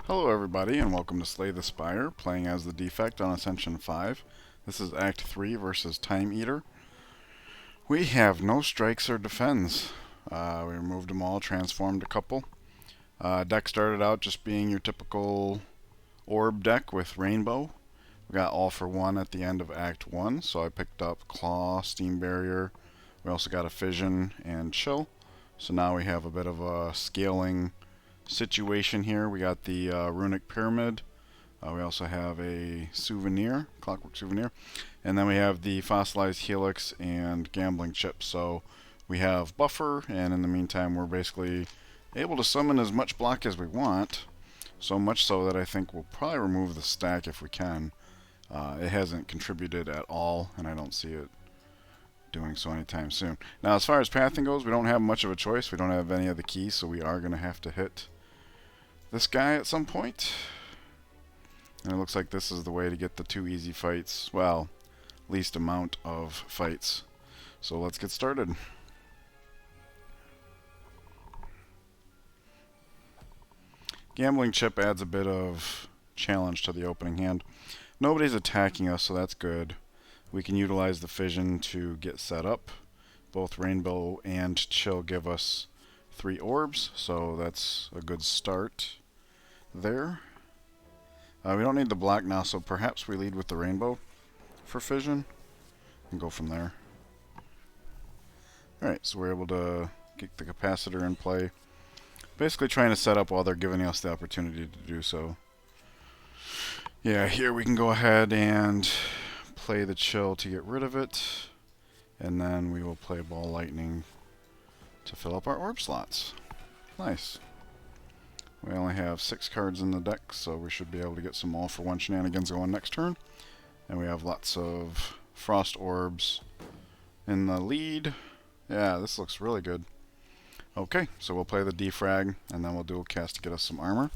Hello everybody and welcome to Slay the Spire, playing as the Defect on Ascension 5. This is Act 3 versus Time Eater. We have no strikes or defends. We removed them all, transformed a couple. Deck started out just being your typical orb deck with Rainbow. We got all for one at the end of Act 1, so I picked up Claw, Steam Barrier. We also got a Fission and Chill. So now we have a bit of a scaling situation here. We got the Runic Pyramid. We also have a souvenir, Clockwork Souvenir. And then we have the Fossilized Helix and Gambling Chip. So we have buffer, and in the meantime we're basically able to summon as much block as we want. So much so that I think we'll probably remove the stack if we can. It hasn't contributed at all, and I don't see it doing so anytime soon. Now as far as pathing goes, we don't have much of a choice. We don't have any of the keys, so we are going to have to hit this guy at some point. And it looks like this is the way to get the two easy fights. Well, least amount of fights. So let's get started. Gambling Chip adds a bit of challenge to the opening hand. Nobody's attacking us, so that's good. We can utilize the Fission to get set up. Both Rainbow and Chill give us 3 orbs, so that's a good start there. We don't need the black now, so perhaps we lead with the Rainbow for Fission and go from there. Alright, so we're able to get the capacitor in play. Basically trying to set up while they're giving us the opportunity to do so. Yeah, here we can go ahead and play the Chill to get rid of it, and then we will play Ball Lightning to fill up our orb slots. Nice. We only have 6 cards in the deck, so we should be able to get some all-for-one shenanigans going next turn. And we have lots of Frost Orbs in the lead. Yeah, this looks really good. Okay, so we'll play the Defrag, and then we'll dual cast to get us some armor.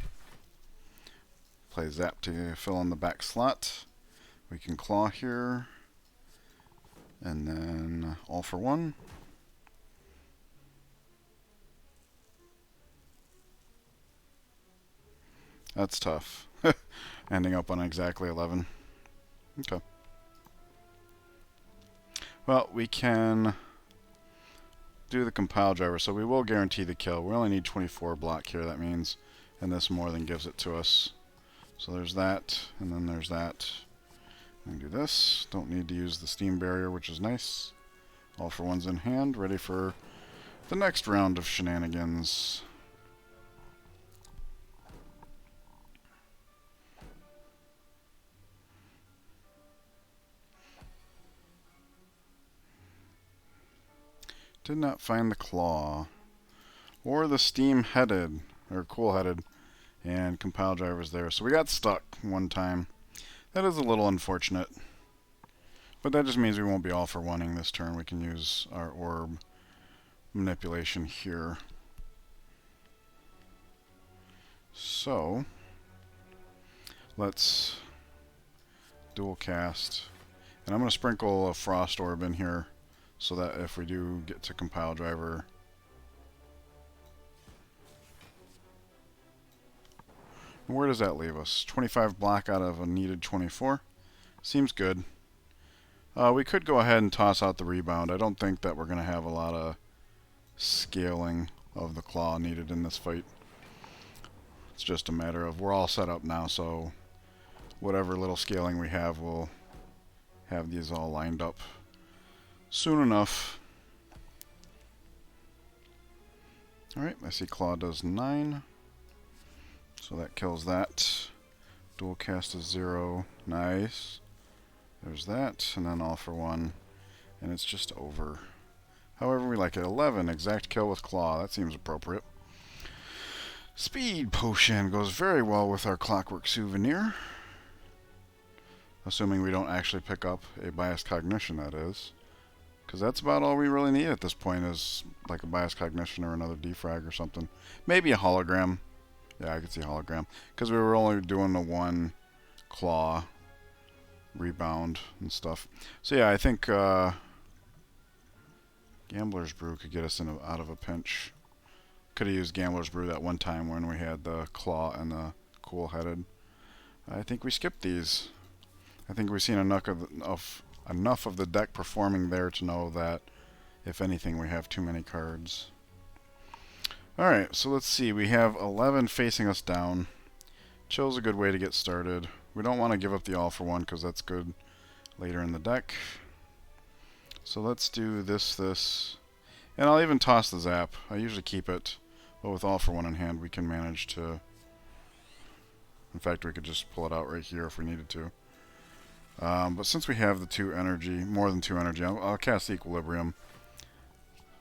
Play Zap to fill in the back slot. We can Claw here, and then all-for-one. That's tough. Ending up on exactly 11. Okay. Well, we can do the compile driver, so we will guarantee the kill. We only need 24 block here, that means, and this more than gives it to us. So there's that, and then there's that. We can do this. Don't need to use the Steam Barrier, which is nice. All for one's in hand, ready for the next round of shenanigans. Did not find the Claw. Or the Steam-headed, or Cool-headed, and compile drivers there. So we got stuck one time. That is a little unfortunate. But that just means we won't be all for oneing this turn. We can use our orb manipulation here. So let's dual cast. And I'm going to sprinkle a Frost Orb in here, so that if we do get to compile driver, where does that leave us? 25 block out of a needed 24. Seems good. We could go ahead and toss out the rebound. I don't think that we're going to have a lot of scaling of the Claw needed in this fight. It's just a matter of we're all set up now, so whatever little scaling we have, we'll have these all lined up soon enough. Alright, I see Claw does 9. So that kills that. Dual cast is 0. Nice. There's that, and then all for one. And it's just over. However we like it. 11, exact kill with Claw. That seems appropriate. Speed Potion goes very well with our Clockwork Souvenir. Assuming we don't actually pick up a Biased Cognition, that is. Because that's about all we really need at this point, is like a Biased Cognition or another Defrag or something. Maybe a Hologram. Yeah, I could see Hologram. Because we were only doing the one Claw rebound and stuff. So yeah, I think Gambler's Brew could get us out of a pinch. Could have used Gambler's Brew that one time when we had the Claw and the cool-headed. I think we skipped these. I think we've seen enough of the deck performing there to know that, if anything, we have too many cards. Alright, so let's see. We have 11 facing us down. Chill's a good way to get started. We don't want to give up the all-for-one because that's good later in the deck. So let's do this. And I'll even toss the zap. I usually keep it, but with all-for-one in hand, we can manage to... In fact, we could just pull it out right here if we needed to. But since we have the 2 energy, more than 2 energy, I'll cast Equilibrium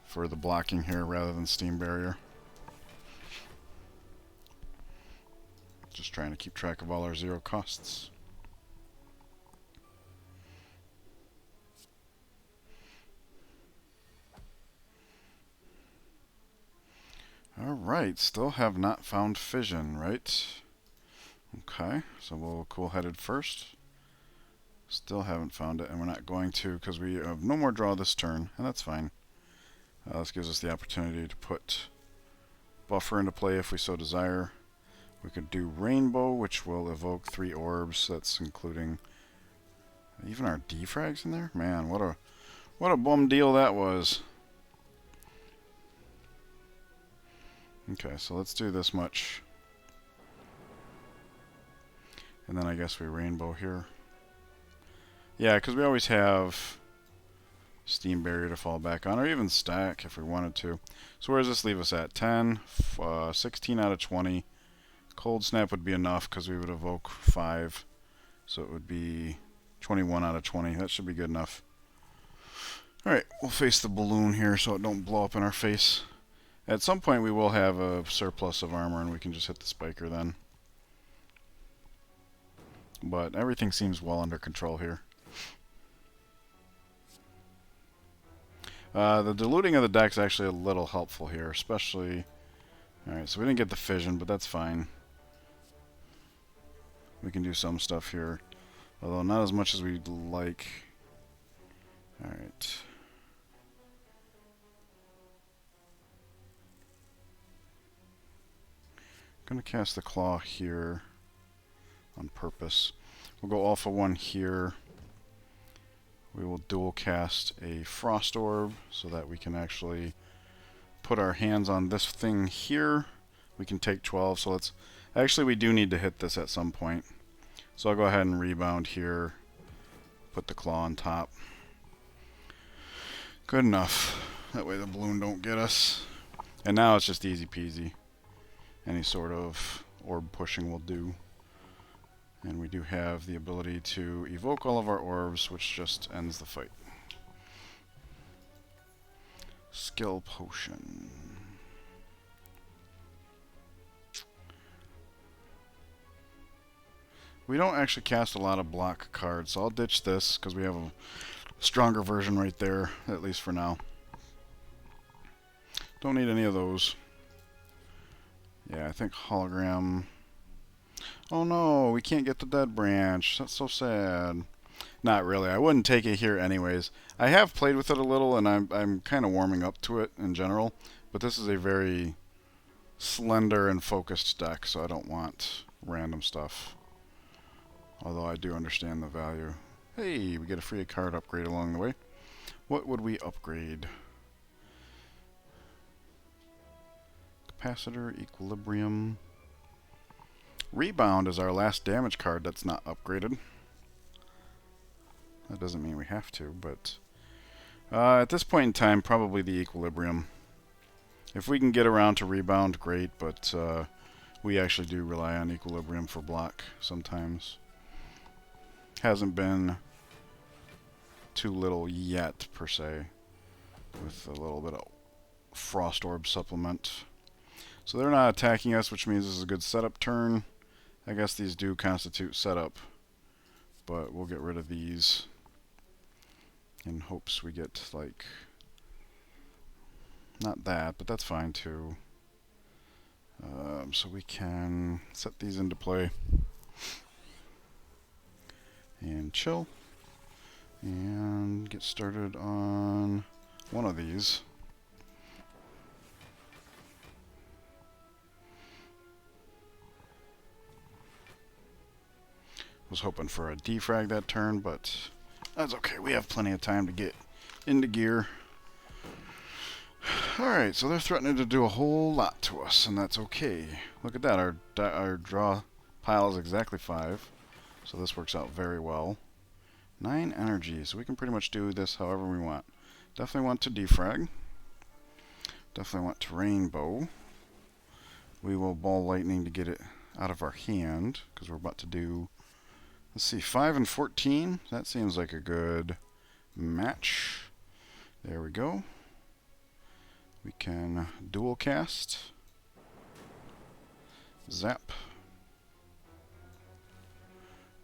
for the blocking here rather than Steam Barrier. Just trying to keep track of all our 0 costs. Alright, still have not found Fission, right? Okay, so we'll cool-headed first. Still haven't found it, and we're not going to because we have no more draw this turn, and that's fine. This gives us the opportunity to put Buffer into play if we so desire. We could do Rainbow, which will evoke 3 orbs. That's including even our defrags in there. Man, what a bum deal that was. Okay, so let's do this much. And then I guess we Rainbow here. Yeah, because we always have Steam Barrier to fall back on, or even stack if we wanted to. So where does this leave us at? 10, 16 out of 20. Cold Snap would be enough because we would evoke 5. So it would be 21 out of 20. That should be good enough. Alright, we'll face the balloon here so it don't blow up in our face. At some point we will have a surplus of armor and we can just hit the spiker then. But everything seems well under control here. The diluting of the deck's actually a little helpful here, especially... Alright, so we didn't get the Fission, but that's fine. We can do some stuff here, although not as much as we'd like. Alright. I'm going to cast the Claw here on purpose. We'll go all-for-one here. We will dual cast a Frost Orb so that we can actually put our hands on this thing here. We can take 12, so let's... Actually, we do need to hit this at some point. So I'll go ahead and rebound here. Put the Claw on top. Good enough. That way the balloon don't get us. And now it's just easy peasy. Any sort of orb pushing will do. And we do have the ability to evoke all of our orbs, which just ends the fight. Skill Potion. We don't actually cast a lot of block cards, so I'll ditch this because we have a stronger version right there, at least for now. Don't need any of those. Yeah, I think Hologram... Oh no, we can't get the Dead Branch. That's so sad. Not really. I wouldn't take it here anyways. I have played with it a little, and I'm kind of warming up to it in general. But this is a very slender and focused deck, so I don't want random stuff. Although I do understand the value. Hey, we get a free card upgrade along the way. What would we upgrade? Capacitor, Equilibrium... Rebound is our last damage card that's not upgraded. That doesn't mean we have to, but... at this point in time, probably the Equilibrium. If we can get around to Rebound, great, but we actually do rely on Equilibrium for block sometimes. Hasn't been too little yet, per se, with a little bit of Frost Orb supplement. So they're not attacking us, which means this is a good setup turn. I guess these do constitute setup, but we'll get rid of these in hopes we get, like, not that, but that's fine too. So we can set these into play and chill and get started on one of these. Was hoping for a defrag that turn, but that's okay. We have plenty of time to get into gear. Alright, so they're threatening to do a whole lot to us, and that's okay. Look at that, our draw pile is exactly 5, so this works out very well. 9 energy, so we can pretty much do this however we want. Definitely want to defrag. Definitely want to rainbow. We will ball lightning to get it out of our hand, because we're about to do, let's see, 5 and 14. That seems like a good match. There we go. We can dual cast. Zap.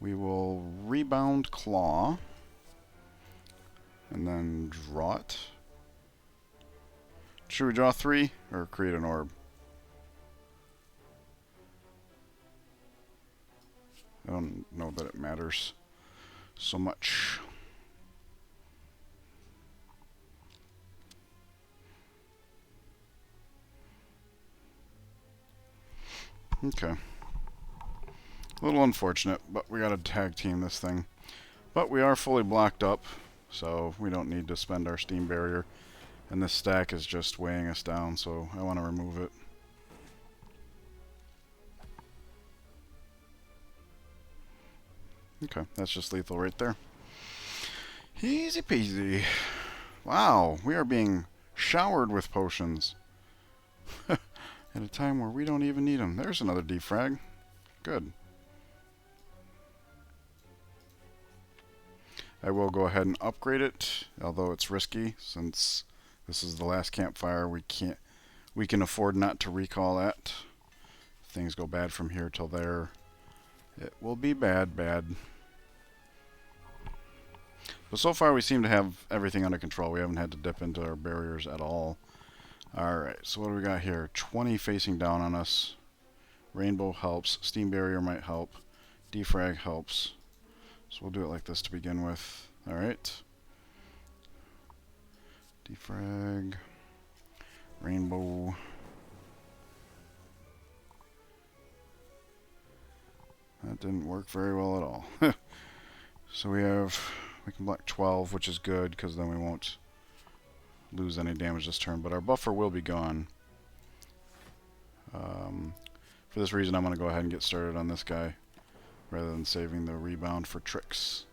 We will rebound claw. And then draw it. Should we draw 3 or create an orb? I don't know that it matters so much. Okay. A little unfortunate, but we gotta tag team this thing. But we are fully blocked up, so we don't need to spend our steam barrier. And this stack is just weighing us down, so I want to remove it. Okay, that's just lethal right there. Easy peasy. Wow, we are being showered with potions. At a time where we don't even need them. There's another defrag. Good. I will go ahead and upgrade it, although it's risky since this is the last campfire. We can afford not to recall that. If things go bad from here till there, it will be bad. But so far we seem to have everything under control. We haven't had to dip into our barriers at all. Alright, so what do we got here? 20 facing down on us. Rainbow helps. Steam barrier might help. Defrag helps. So we'll do it like this to begin with. Alright. Defrag. Rainbow. That didn't work very well at all. So we can block 12, which is good because then we won't lose any damage this turn, but our buffer will be gone. For this reason, I'm going to go ahead and get started on this guy rather than saving the rebound for tricks.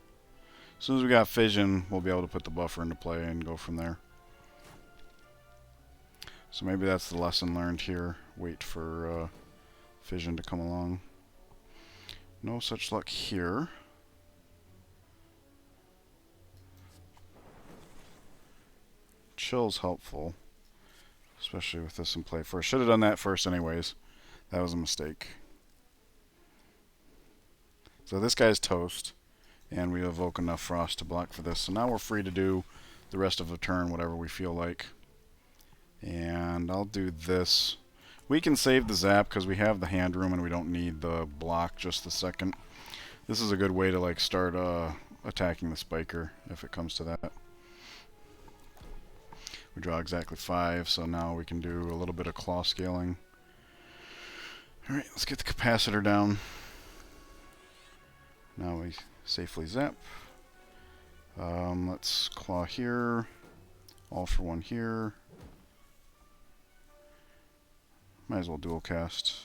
As soon as we got fission, we'll be able to put the buffer into play and go from there. So maybe that's the lesson learned here. Wait for fission to come along. No such luck here. Chill's helpful, especially with this in play first. Should have done that first anyways. That was a mistake. So this guy's toast, and we evoke enough frost to block for this. So now we're free to do the rest of the turn whatever we feel like. And I'll do this. We can save the zap because we have the hand room and we don't need the block just the second. This is a good way to like start attacking the spiker if it comes to that. We draw exactly 5, so now we can do a little bit of claw scaling. Alright, let's get the capacitor down. Now we safely zap. Let's claw here. All for 1 here. Might as well dual cast.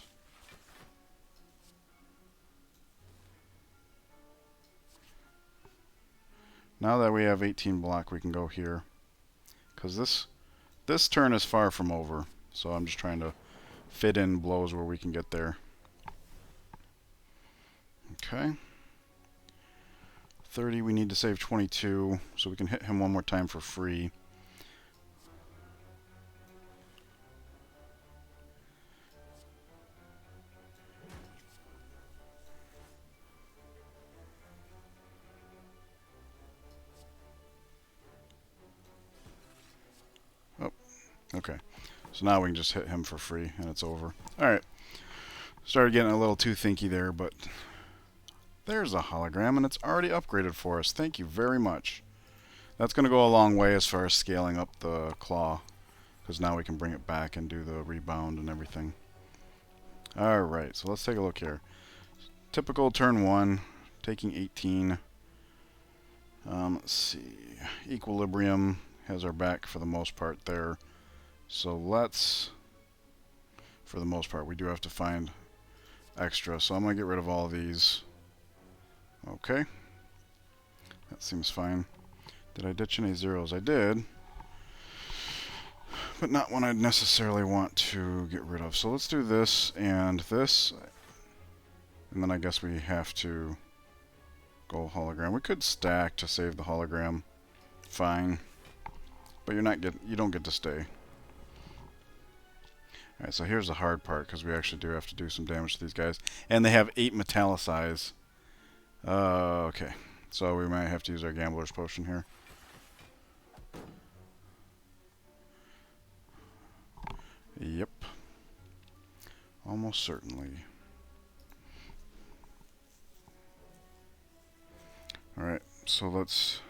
Now that we have 18 block, we can go here. Because this turn is far from over, so I'm just trying to fit in blows where we can get there. Okay. 30, we need to save 22, so we can hit him one more time for free. Okay, so now we can just hit him for free and it's over. Alright, started getting a little too thinky there, but there's a hologram and it's already upgraded for us. Thank you very much. That's going to go a long way as far as scaling up the claw, because now we can bring it back and do the rebound and everything. Alright, so let's take a look here. Typical turn 1, taking 18. Let's see. Equilibrium has our back for the most part there. So let's, for the most part, we do have to find extra. So I'm going to get rid of all of these. Okay. That seems fine. Did I ditch any zeros? I did. But not one I'd necessarily want to get rid of. So let's do this and this. And then I guess we have to go hologram. We could stack to save the hologram. Fine. But you don't get to stay. Alright, so here's the hard part, because we actually do have to do some damage to these guys. And they have 8 metallicize. Okay. So we might have to use our gambler's potion here. Yep. Almost certainly. Alright, so let's...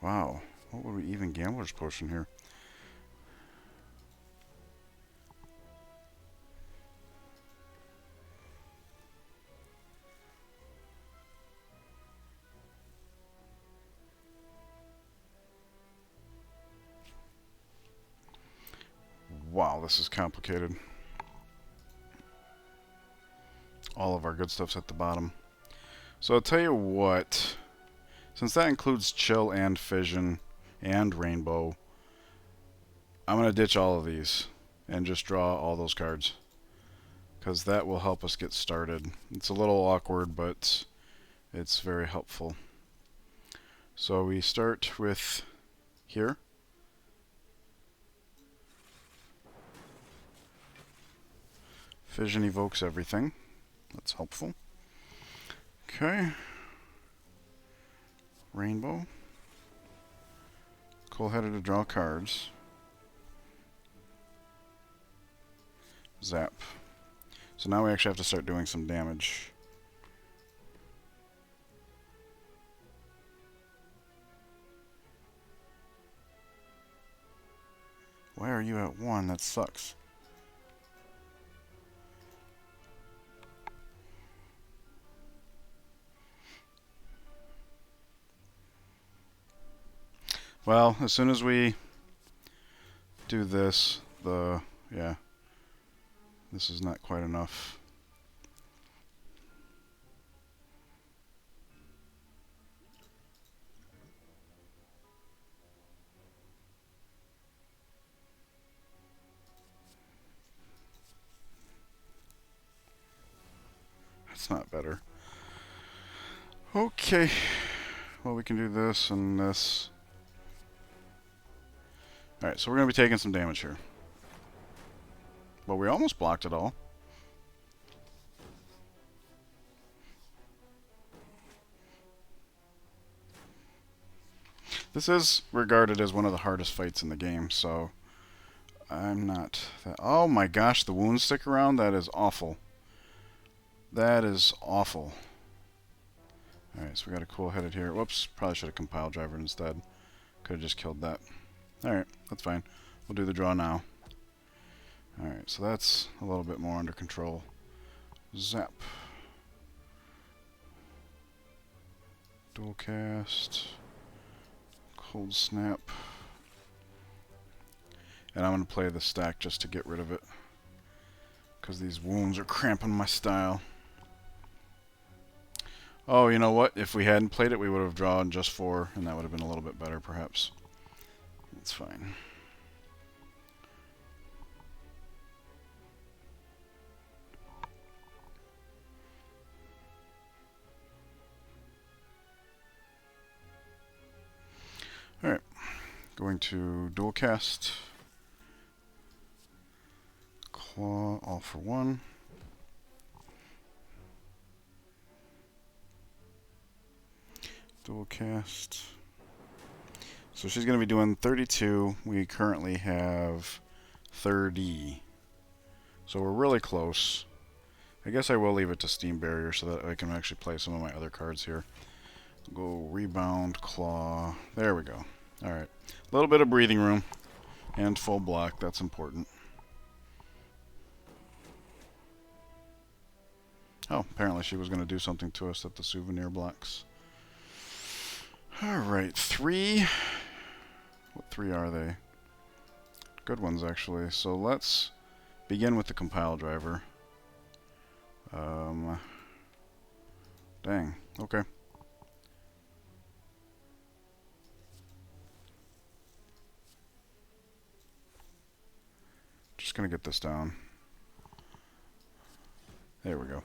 Wow. What would we even gambler's potion here? Wow, this is complicated. All of our good stuff's at the bottom. So I'll tell you what, since that includes chill and fission and rainbow, I'm going to ditch all of these and just draw all those cards, because that will help us get started. It's a little awkward, but it's very helpful. So we start with here. Fission evokes everything. That's helpful. Okay. Rainbow. Cool-headed to draw cards. Zap. So now we actually have to start doing some damage. Why are you at 1? That sucks. Well, as soon as we do this, yeah, this is not quite enough. That's not better. Okay, well, we can do this and this. Alright, so we're going to be taking some damage here. But we almost blocked it all. This is regarded as one of the hardest fights in the game, so I'm not that... Oh my gosh, the wounds stick around? That is awful. That is awful. Alright, so we got a cool-headed here. Whoops, probably should have compiled driver instead. Could have just killed that. Alright, that's fine. We'll do the draw now. Alright, so that's a little bit more under control. Zap. Dual cast. Cold snap. And I'm going to play the stack just to get rid of it, because these wounds are cramping my style. Oh, you know what? If we hadn't played it, we would have drawn just 4, and that would have been a little bit better, perhaps. It's fine. Alright. Going to dual cast. Claw, all for 1. Dual cast. So she's going to be doing 32. We currently have 30. So we're really close. I guess I will leave it to Steam Barrier so that I can actually play some of my other cards here. Go Rebound, Claw. There we go. Alright. A little bit of breathing room. And full block. That's important. Oh, apparently she was going to do something to us at the souvenir blocks. Alright, 3. What 3 are they? Good ones, actually. So let's begin with the compile driver. Dang. Okay. Just gonna get this down. There we go.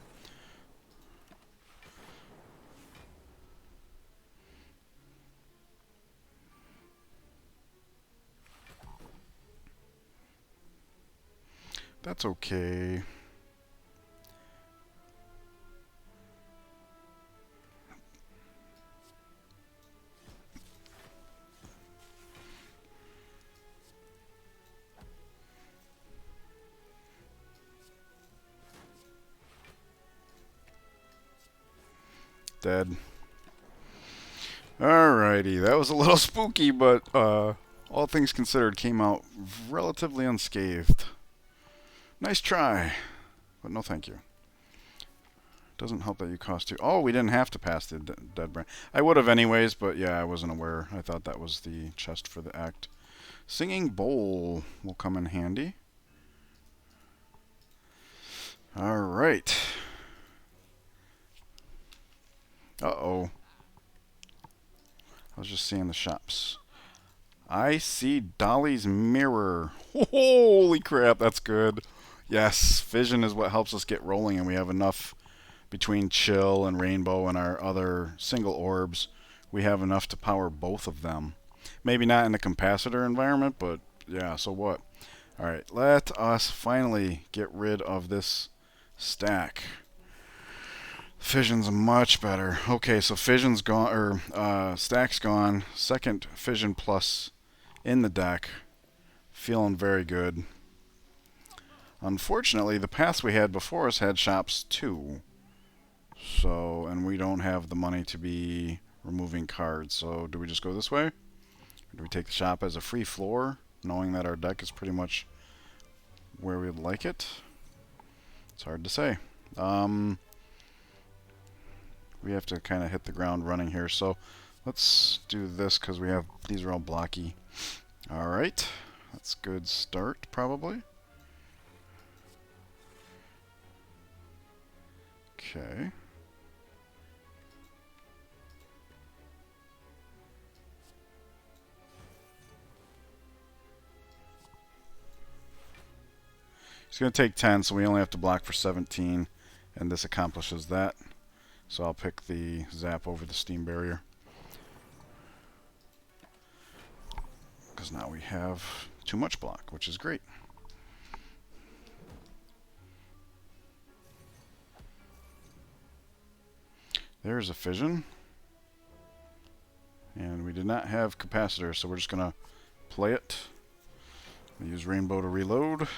That's okay. Dead. Alrighty, that was a little spooky, but all things considered, came out relatively unscathed. Nice try, but no thank you. Doesn't help that you cost 2. Oh, we didn't have to pass the dead brand. I would have anyways, but yeah, I wasn't aware. I thought that was the chest for the act. Singing bowl will come in handy. Alright. Uh-oh. I was just seeing the shops. I see Dolly's mirror. Holy crap, that's good. Yes, fission is what helps us get rolling, and we have enough between chill and rainbow and our other single orbs. We have enough to power both of them. Maybe not in the capacitor environment, but yeah, so what? Alright, let us finally get rid of this stack. Fission's much better. Okay, so fission's gone, or stack's gone. Second fission plus in the deck. Feeling very good. Unfortunately, the paths we had before us had shops too. So, and we don't have the money to be removing cards. So, do we just go this way? Or do we take the shop as a free floor, knowing that our deck is pretty much where we'd like it? It's hard to say. We have to kind of hit the ground running here. So, let's do this because we have, these are all blocky. Alright, that's a good start, probably. Okay. It's going to take 10, so we only have to block for 17, and this accomplishes that. So I'll pick the zap over the steam barrier. Because now we have too much block, which is great. There's a fission. And we did not have capacitor, so we're just going to play it. We'll use rainbow to reload.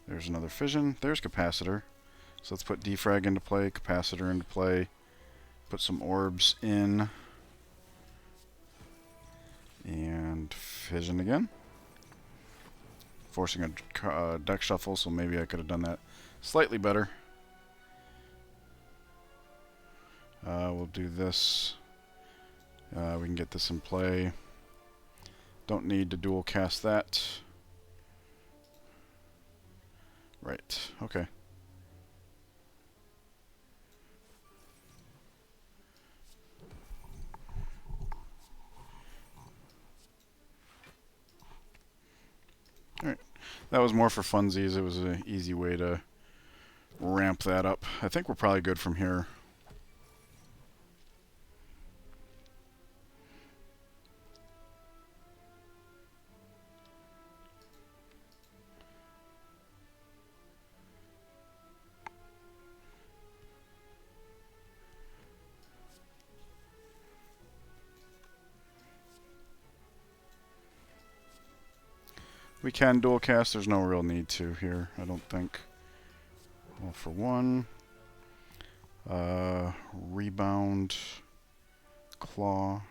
There's another fission. There's capacitor. So let's put defrag into play, capacitor into play, put some orbs in, and fission again. Forcing a deck shuffle, so maybe I could have done that slightly better. We'll do this. We can get this in play. Don't need to dual cast that. Right, okay. Alright, that was more for funsies. It was an easy way to ramp that up. I think we're probably good from here. We can dual cast, there's no real need to here, I don't think. Well, for one, rebound, claw.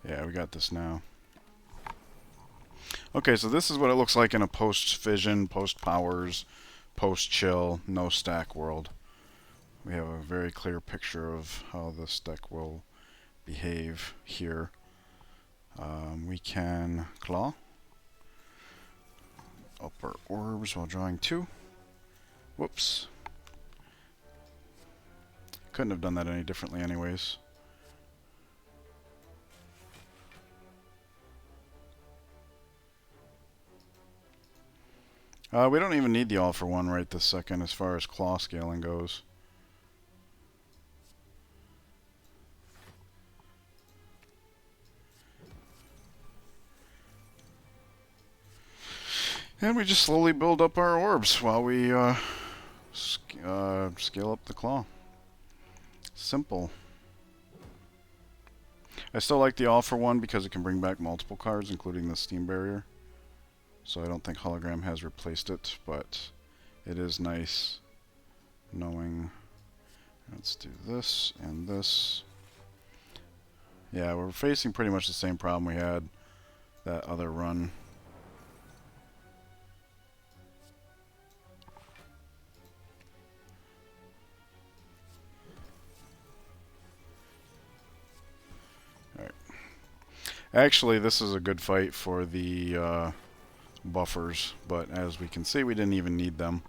Yeah, we got this now. Okay, so this is what it looks like in a post-fission, post-powers, post-chill, no-stack world. We have a very clear picture of how this deck will behave here. We can claw up our orbs while drawing 2. Whoops. Couldn't have done that any differently anyways. We don't even need the all for one right this second as far as claw scaling goes. And we just slowly build up our orbs while we scale up the claw. Simple. I still like the all for one because it can bring back multiple cards, including the Steam Barrier. So I don't think Hologram has replaced it, but it is nice knowing. Let's do this and this. Yeah, we're facing pretty much the same problem we had that other run. Alright. Actually, this is a good fight for the buffers, but as we can see, we didn't even need them.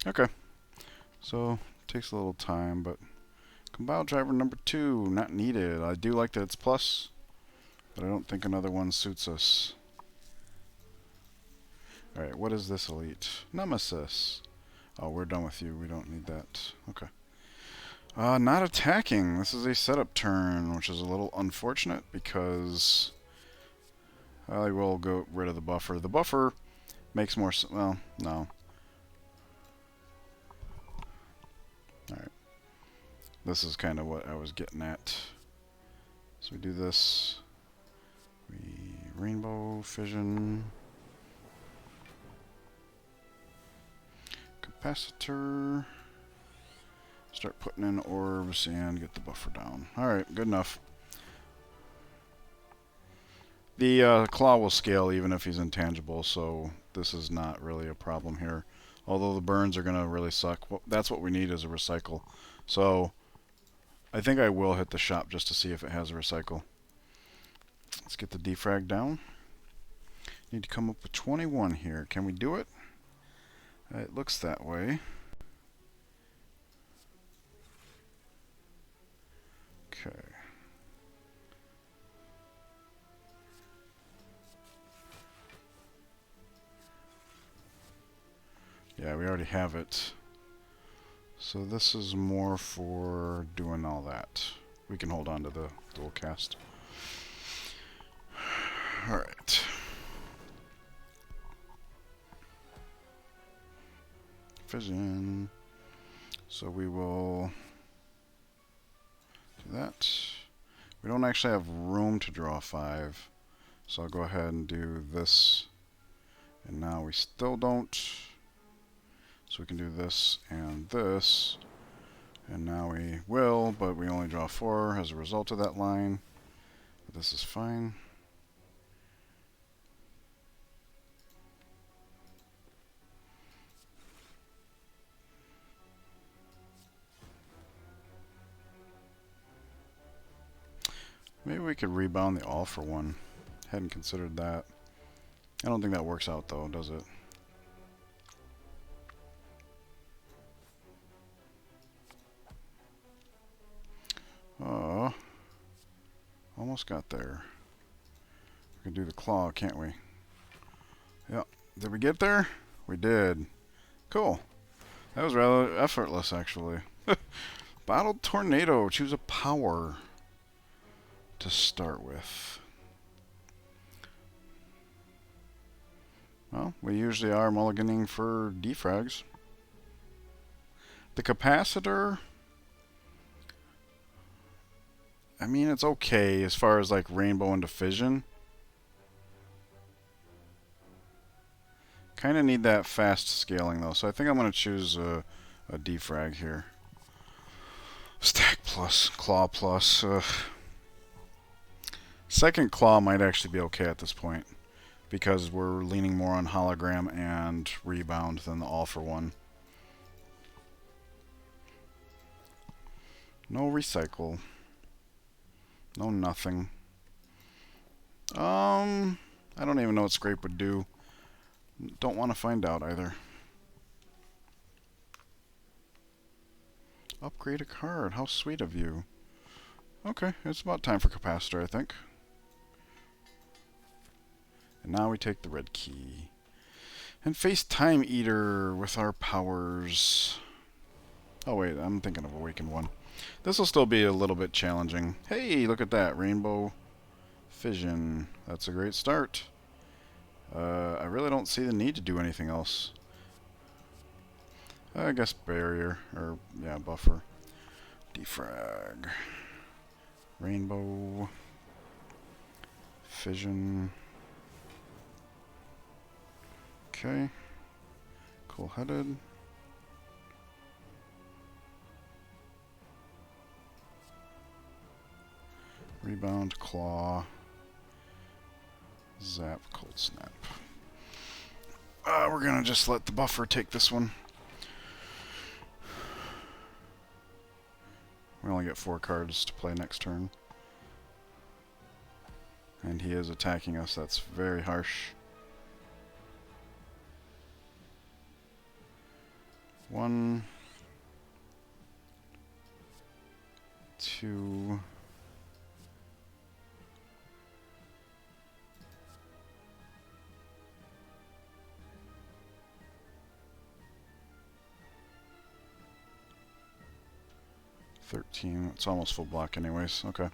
Okay, so takes a little time, but Combile driver number 2, not needed. I do like that it's plus, but I don't think another one suits us. Alright, what is this elite? Nemesis. Oh, we're done with you. We don't need that. Okay. Not attacking. This is a setup turn, which is a little unfortunate because I will go rid of the buffer. The buffer makes more well, no. Alright. This is kind of what I was getting at. So we do this. We rainbow fission. Capacitor. Start putting in orbs and get the buffer down. Alright, good enough. The claw will scale even if he's intangible, so this is not really a problem here. Although the burns are going to really suck. Well, that's what we need is a recycle. So I think I will hit the shop just to see if it has a recycle. Let's get the defrag down. Need to come up with 21 here. Can we do it? It looks that way. Okay. Yeah, we already have it. So this is more for doing all that. We can hold on to the dual cast. Alright. Fission. So we will do that. We don't actually have room to draw 5. So I'll go ahead and do this. And now we still don't. So we can do this and this. And now we will, but we only draw 4 as a result of that line. But this is fine. Maybe we could rebound the all for one. Hadn't considered that. I don't think that works out though, does it? Almost got there. We can do the claw, can't we? Yep. Did we get there? We did. Cool. That was rather effortless, actually. Bottled Tornado. Choose a power to start with. Well, we usually are mulliganing for defrags. The capacitor, I mean, it's okay as far as like rainbow into fission. Kind of need that fast scaling though, so I think I'm going to choose a defrag here. Stack plus, claw plus. Second claw might actually be okay at this point, because we're leaning more on hologram and rebound than the all for one. No recycle. No nothing. I don't even know what scrape would do. Don't want to find out either. Upgrade a card. How sweet of you. Okay, it's about time for capacitor, I think. And now we take the red key. And face Time Eater with our powers. Oh wait, I'm thinking of Awakened One. This will still be a little bit challenging. Hey, look at that. Rainbow Fission. That's a great start. I really don't see the need to do anything else. I guess barrier, or yeah, buffer. Defrag. Rainbow. Fission. Okay. Cool-headed. Rebound, claw. Zap, cold snap. We're gonna just let the buffer take this one. We only get 4 cards to play next turn. And he is attacking us. That's very harsh. 1, 2. $13. It's almost full block anyways. Okay.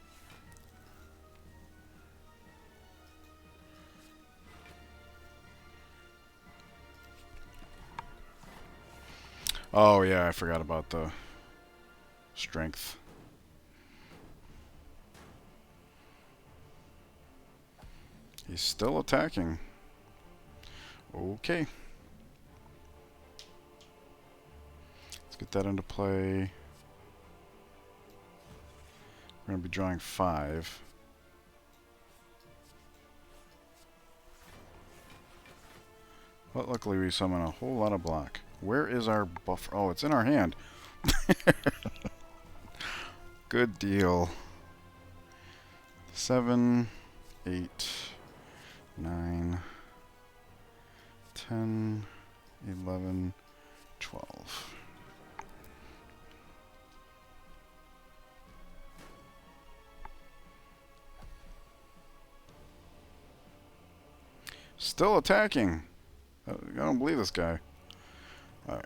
Oh yeah, I forgot about the strength. He's still attacking. Okay. Let's get that into play. We're going to be drawing 5. But luckily we summon a whole lot of block. Where is our buffer? Oh, it's in our hand. Good deal. 7, 8, 9, 10, 11, 12. Still attacking. I don't believe this guy. Alright.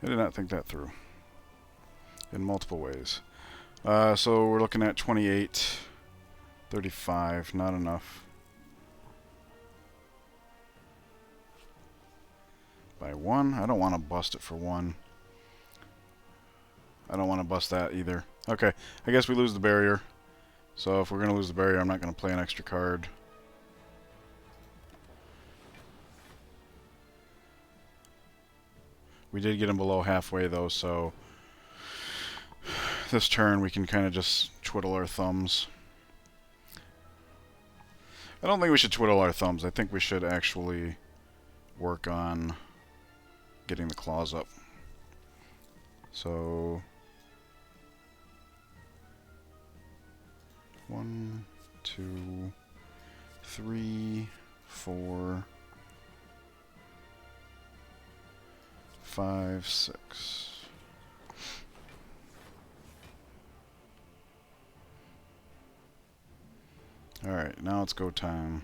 I did not think that through. In multiple ways. So we're looking at 28, 35, not enough. By 1? I don't want to bust it for 1. I don't want to bust that either. Okay, I guess we lose the barrier. So if we're going to lose the barrier, I'm not going to play an extra card. We did get him below halfway though, so this turn we can kind of just twiddle our thumbs. I don't think we should twiddle our thumbs. I think we should actually work on getting the claws up. So 1, 2, 3, 4, 5, 6. Alright, now it's go time.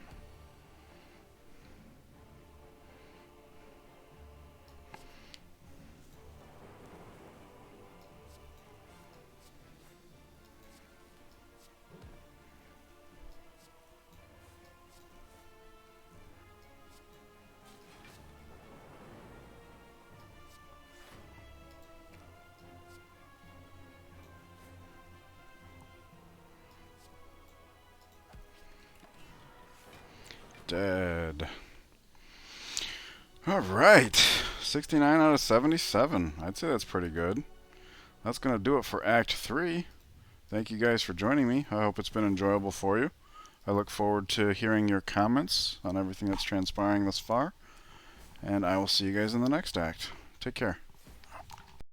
dead. Alright, 69 out of 77. I'd say that's pretty good. That's going to do it for Act 3. Thank you guys for joining me. I hope it's been enjoyable for you. I look forward to hearing your comments on everything that's transpiring thus far. And I will see you guys in the next act. Take care.